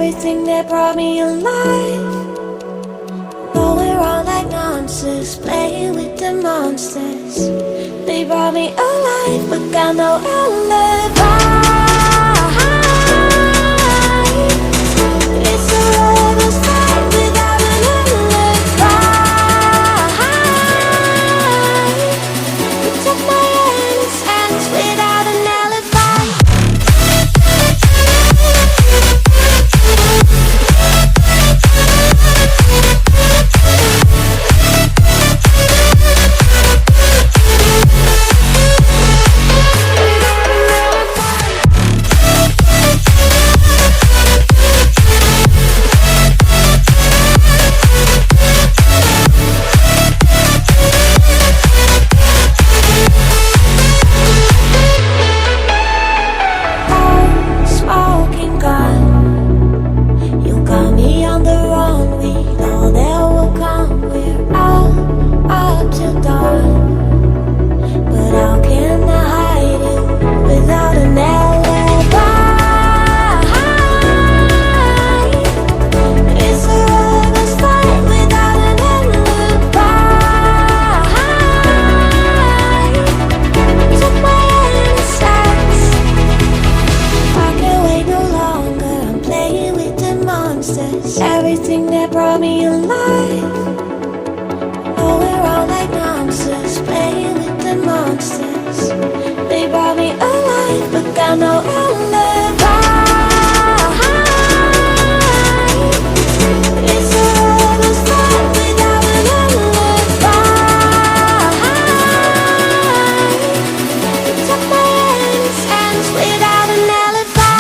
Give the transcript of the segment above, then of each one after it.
everything that brought me alive. But we're all like monsters, playing with the monsters. They brought me alive, but got no alibi. It's a lover's fight without an alibi. You took my innocence without an alibi. Everything that brought me alive. Oh, we're all like monsters, playing with the monsters. They brought me alive, but got no alibi. It's a lover's fight without an alibi. You took my innocence without an alibi.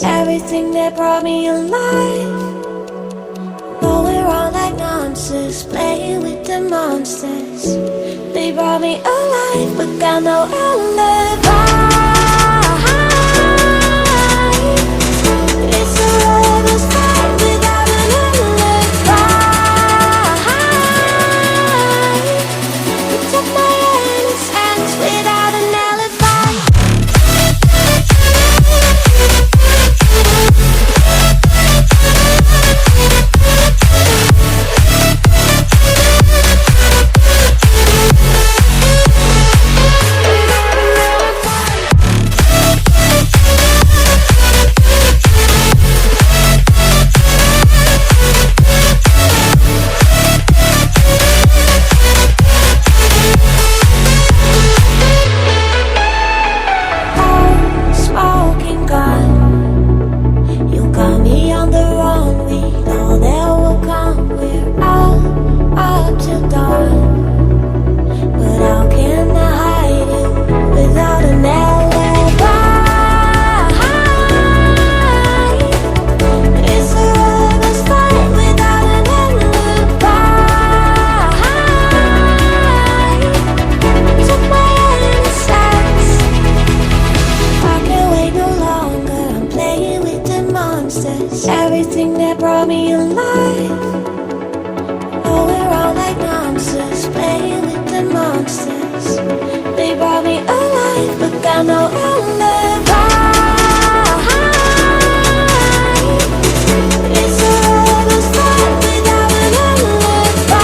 Everything that brought me alive. But we're all like monsters, playing with the monsters. They brought me alive, but got no alibi. It's a lover's fight without an alibi. You took my innocence without an alibi. Everything that brought me alive. Oh, we're all like monsters, playing with the monsters. They brought me alive, but got no alibi. It's a lover's fight without an alibi.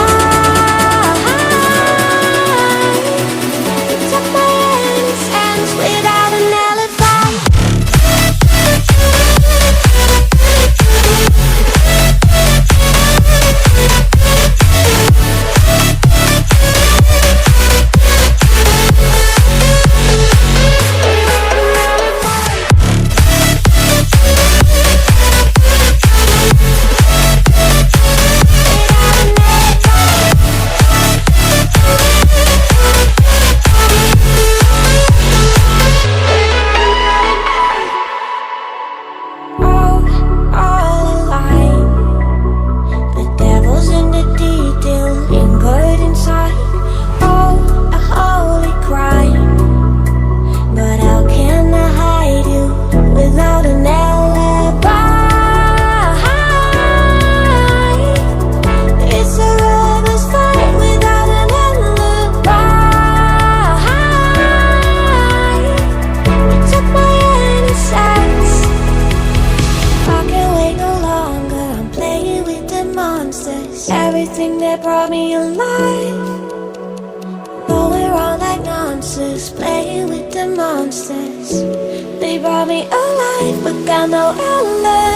You took my innocence without an alibi. brought me alive, but got no outlet.